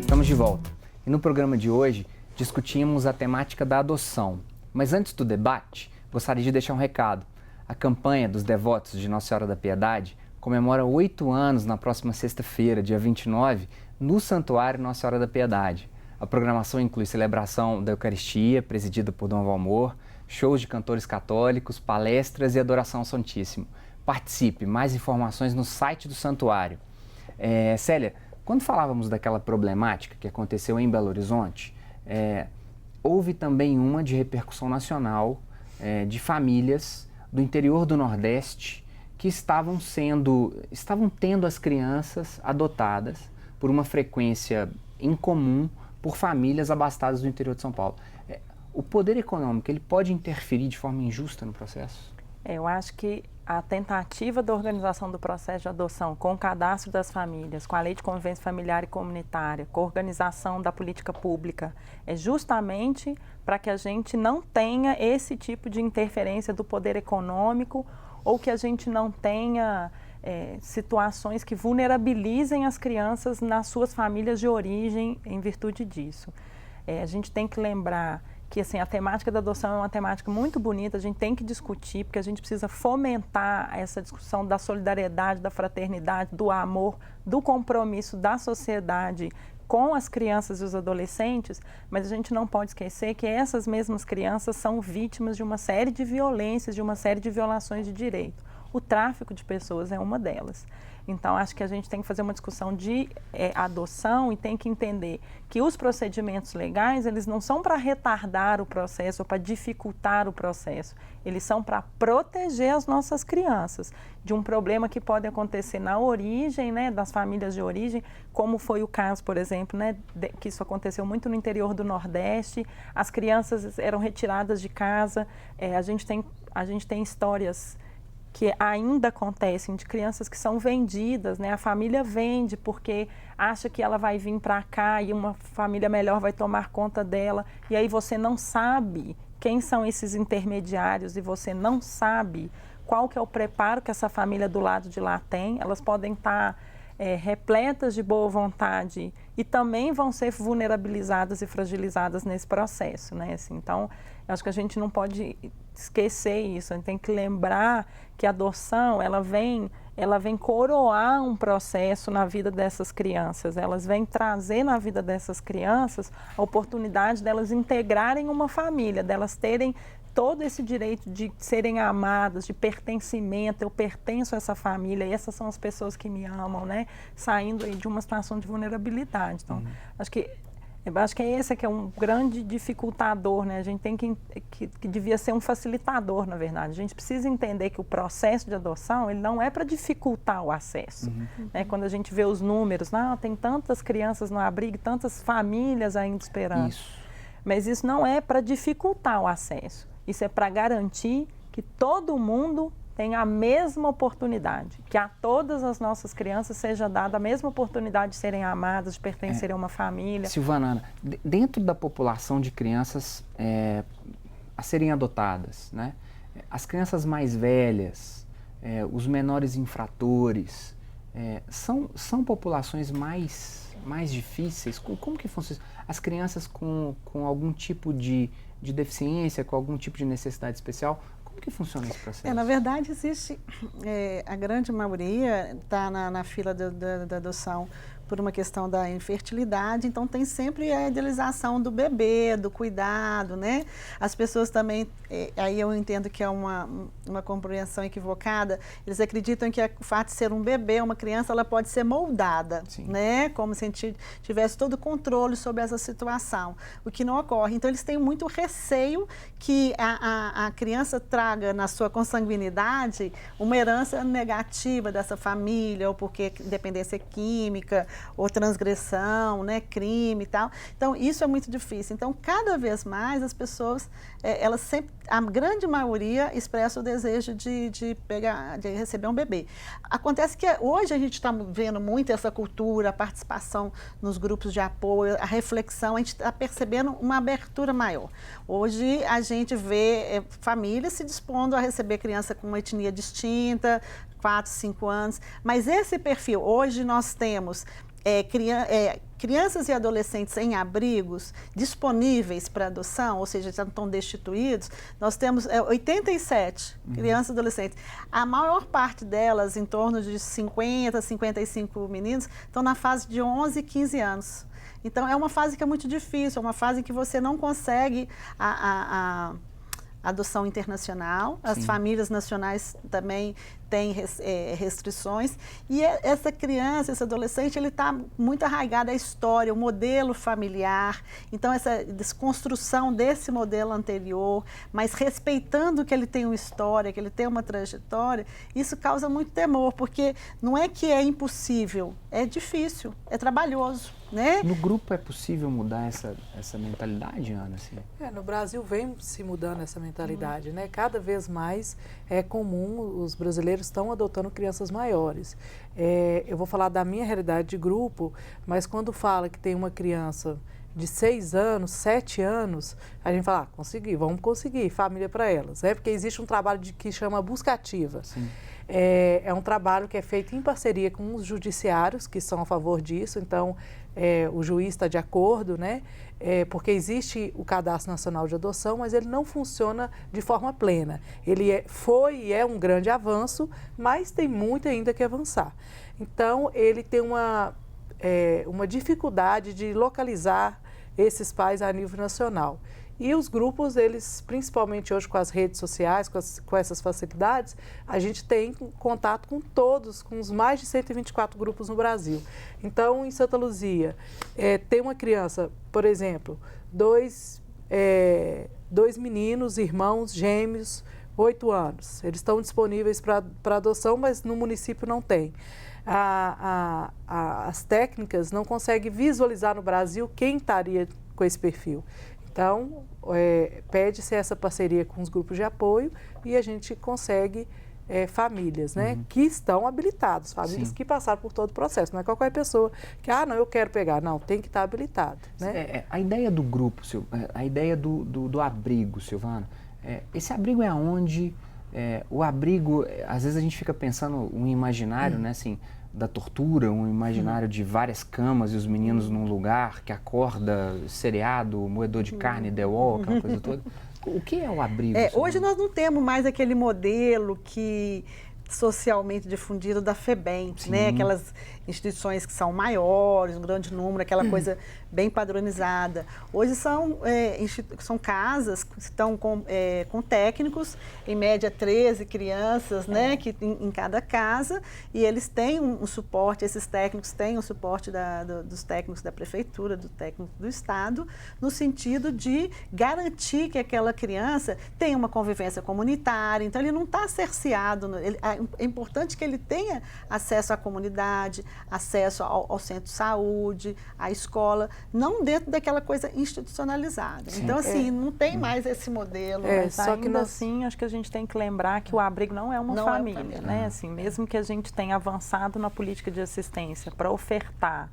Estamos de volta. E no programa de hoje, discutimos a temática da adoção. Mas antes do debate, gostaria de deixar um recado. A campanha dos devotos de Nossa Senhora da Piedade comemora 8 anos na próxima sexta-feira, dia 29, no Santuário Nossa Senhora da Piedade. A programação inclui celebração da Eucaristia, presidida por Dom Valmor, shows de cantores católicos, palestras e adoração ao Santíssimo. Participe, mais informações no site do Santuário. Célia, quando falávamos daquela problemática que aconteceu em Belo Horizonte, houve também uma de repercussão nacional de famílias do interior do Nordeste que estavam tendo as crianças adotadas por uma frequência incomum por famílias abastadas do interior de São Paulo. O poder econômico, ele pode interferir de forma injusta no processo? Eu acho que a tentativa da organização do processo de adoção com o cadastro das famílias, com a lei de convivência familiar e comunitária, com a organização da política pública, é justamente para que a gente não tenha esse tipo de interferência do poder econômico ou que a gente não tenha situações que vulnerabilizem as crianças nas suas famílias de origem em virtude disso. A gente tem que lembrar que assim, a temática da adoção é uma temática muito bonita, a gente tem que discutir, porque a gente precisa fomentar essa discussão da solidariedade, da fraternidade, do amor, do compromisso da sociedade com as crianças e os adolescentes, mas a gente não pode esquecer que essas mesmas crianças são vítimas de uma série de violências, de uma série de violações de direito. O tráfico de pessoas é uma delas. Então, acho que a gente tem que fazer uma discussão de adoção e tem que entender que os procedimentos legais, eles não são para retardar o processo ou para dificultar o processo. Eles são para proteger as nossas crianças de um problema que pode acontecer na origem, né, das famílias de origem, como foi o caso, por exemplo, né, que isso aconteceu muito no interior do Nordeste. As crianças eram retiradas de casa. A gente tem histórias que ainda acontecem de crianças que são vendidas, né? A família vende porque acha que ela vai vir para cá e uma família melhor vai tomar conta dela. E aí você não sabe quem são esses intermediários e você não sabe qual que é o preparo que essa família do lado de lá tem. Elas podem estar repletas de boa vontade e também vão ser vulnerabilizadas e fragilizadas nesse processo, né? Assim, então, eu acho que a gente não pode esquecer isso, a gente tem que lembrar que a adoção, ela vem coroar um processo na vida dessas crianças, elas vêm trazer na vida dessas crianças a oportunidade delas integrarem uma família, delas terem todo esse direito de serem amadas, de pertencimento, eu pertenço a essa família e essas são as pessoas que me amam, né? Saindo aí de uma situação de vulnerabilidade. Então, acho que esse que é um grande dificultador, né? A gente tem que devia ser um facilitador, na verdade. A gente precisa entender que o processo de adoção, ele não é para dificultar o acesso. Né? Quando a gente vê os números, tem tantas crianças no abrigo, tantas famílias ainda esperando. Isso. Mas isso não é para dificultar o acesso. Isso é para garantir que todo mundo tenha a mesma oportunidade, que a todas as nossas crianças seja dada a mesma oportunidade de serem amadas, de pertencerem a uma família. Silvana, dentro da população de crianças a serem adotadas, né? As crianças mais velhas, os menores infratores, são populações mais difíceis? Como que funciona isso? As crianças com algum tipo de deficiência, com algum tipo de necessidade especial, como que funciona esse processo? Na verdade, existe, a grande maioria está na fila da adoção por uma questão da infertilidade, então tem sempre a idealização do bebê, do cuidado, né? As pessoas também, aí eu entendo que é uma compreensão equivocada, eles acreditam que o fato de ser um bebê, uma criança, ela pode ser moldada, né? Como se a gente tivesse todo o controle sobre essa situação, o que não ocorre. Então eles têm muito receio que a criança traga na sua consanguinidade uma herança negativa dessa família, ou porque dependência química, ou transgressão, né, crime e tal. Então, isso é muito difícil. Então, cada vez mais as pessoas, elas sempre, a grande maioria expressa o desejo de receber um bebê. Acontece que hoje a gente está vendo muito essa cultura, a participação nos grupos de apoio, a reflexão, a gente está percebendo uma abertura maior. Hoje a gente vê famílias se dispondo a receber criança com uma etnia distinta, 4, 5 anos, mas esse perfil, hoje nós temos crianças e adolescentes em abrigos disponíveis para adoção, ou seja, já estão destituídos, nós temos 87 crianças e adolescentes. A maior parte delas, em torno de 50, 55 meninos, estão na fase de 11 e 15 anos. Então, é uma fase que é muito difícil, é uma fase em que você não consegue a adoção internacional, as famílias nacionais também têm restrições, e essa criança, esse adolescente, ele está muito arraigado à história, o modelo familiar, então essa desconstrução desse modelo anterior, mas respeitando que ele tem uma história, que ele tem uma trajetória, isso causa muito temor, porque não é que é impossível, é difícil, é trabalhoso, né? No grupo é possível mudar essa mentalidade, Ana? Assim? No Brasil vem se mudando essa mentalidade, né? Cada vez mais é comum, os brasileiros estão adotando crianças maiores. Eu vou falar da minha realidade de grupo, mas quando fala que tem uma criança de 6 anos, 7 anos, a gente fala, vamos conseguir família para elas, né? Porque existe um trabalho que chama busca ativa. Sim. É um trabalho que é feito em parceria com os judiciários, que são a favor disso, então o juiz está de acordo, né? Porque existe o Cadastro Nacional de Adoção, mas ele não funciona de forma plena. Ele foi e é um grande avanço, mas tem muito ainda que avançar. Então, ele tem uma dificuldade de localizar esses pais a nível nacional. E os grupos, eles, principalmente hoje com as redes sociais, com essas facilidades, a gente tem contato com todos, com os mais de 124 grupos no Brasil. Então, em Santa Luzia, tem uma criança, por exemplo, dois meninos, irmãos, gêmeos, 8 anos. Eles estão disponíveis para adoção, mas no município não tem. As técnicas não conseguem visualizar no Brasil quem estaria com esse perfil. Então, pede-se essa parceria com os grupos de apoio e a gente consegue famílias, né, que estão habilitadas, famílias que passaram por todo o processo. Não é qualquer pessoa que, não, eu quero pegar. Não, tem que estar habilitado. Né? A ideia do grupo, a ideia do abrigo, Silvana, esse abrigo é aonde? O abrigo, às vezes a gente fica pensando um imaginário, né, assim, da tortura, um imaginário de várias camas e os meninos num lugar que acorda, seriado, moedor de carne, The Wall, aquela coisa toda. O que é o abrigo? Hoje nós não temos mais aquele modelo que socialmente difundido da FEBEM, né? Aquelas instituições que são maiores, um grande número, aquela coisa bem padronizada. Hoje são casas que estão com técnicos, em média 13 crianças, né, que, em cada casa, e eles têm um suporte, esses técnicos têm um suporte dos técnicos da prefeitura, do técnico do estado, no sentido de garantir que aquela criança tenha uma convivência comunitária, então ele não está cerceado, é importante que ele tenha acesso à comunidade, acesso ao centro de saúde, à escola, não dentro daquela coisa institucionalizada. Sim. Então, assim, não tem mais esse modelo. Mas ainda assim, acho que a gente tem que lembrar que o abrigo não é uma família, né? Assim, mesmo que a gente tenha avançado na política de assistência para ofertar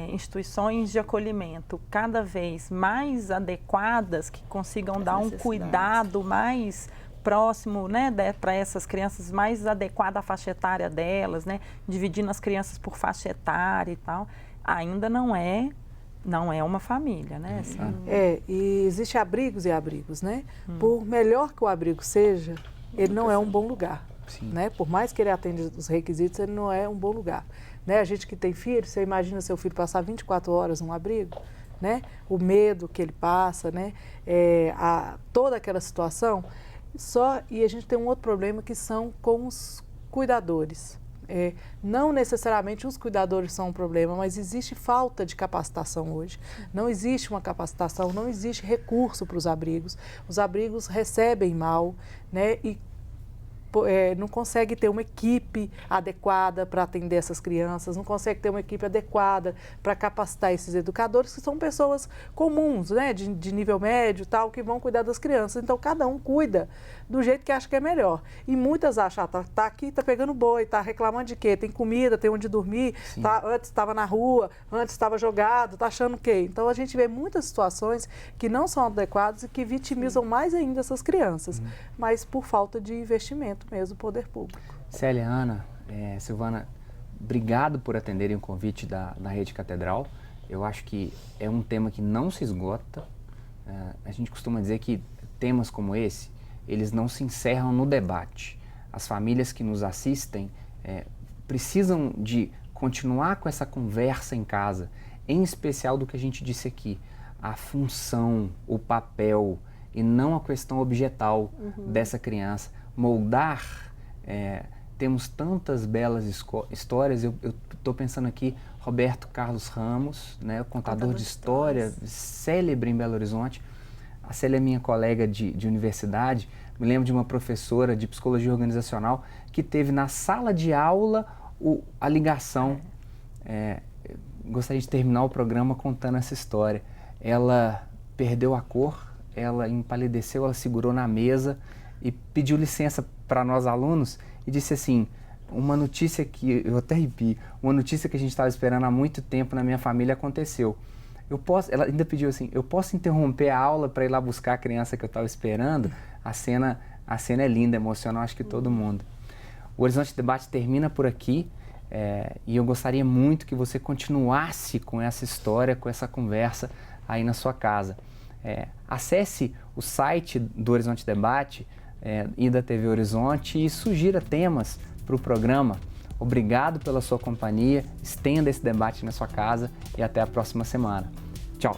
instituições de acolhimento cada vez mais adequadas, que consigam dar um cuidado mais próximo, né, para essas crianças, mais adequado à faixa etária delas, né, dividindo as crianças por faixa etária e tal, ainda não é uma família, né? Assim, e existe abrigos e abrigos, né? Por melhor que o abrigo seja, ele não é um bom lugar, né? Por mais que ele atenda os requisitos, ele não é um bom lugar, né? A gente que tem filho, você imagina seu filho passar 24 horas num abrigo, né? O medo que ele passa, né? Toda aquela situação. E a gente tem um outro problema que são com os cuidadores. Não necessariamente os cuidadores são um problema, mas existe falta de capacitação hoje. Não existe uma capacitação, não existe recurso para os abrigos. Os abrigos recebem mal, né? E não consegue ter uma equipe adequada para atender essas crianças, não consegue ter uma equipe adequada para capacitar esses educadores, que são pessoas comuns, né, de nível médio, tal, que vão cuidar das crianças. Então, cada um cuida do jeito que acha que é melhor. E muitas acham, tá aqui, tá pegando boi, tá reclamando de quê? Tem comida, tem onde dormir, antes estava na rua, antes estava jogado, tá achando o quê? Então, a gente vê muitas situações que não são adequadas e que vitimizam mais ainda essas crianças, mas por falta de investimento mesmo, poder público. Célia, Ana, Silvana, obrigado por atenderem o convite da Rede Catedral. Eu acho que é um tema que não se esgota. A gente costuma dizer que temas como esse, eles não se encerram no debate. As famílias que nos assistem precisam de continuar com essa conversa em casa, em especial do que a gente disse aqui, a função, o papel e não a questão objetal dessa criança. Moldar, temos tantas belas histórias, eu estou pensando aqui, Roberto Carlos Ramos, né, o contador de história, célebre em Belo Horizonte. A Célia é minha colega de universidade, me lembro de uma professora de psicologia organizacional que teve na sala de aula a ligação. Gostaria de terminar o programa contando essa história. Ela perdeu a cor, ela empalideceu, ela segurou na mesa e pediu licença para nós alunos e disse assim, uma notícia que, eu até arrepio, uma notícia que a gente estava esperando há muito tempo na minha família aconteceu. Ela ainda pediu assim, eu posso interromper a aula para ir lá buscar a criança que eu estava esperando? A cena é linda, emociona, acho que todo mundo. O Horizonte Debate termina por aqui e eu gostaria muito que você continuasse com essa história, com essa conversa aí na sua casa. Acesse o site do Horizonte Debate e da TV Horizonte e sugira temas para o programa. Obrigado pela sua companhia, estenda esse debate na sua casa e até a próxima semana. Tchau!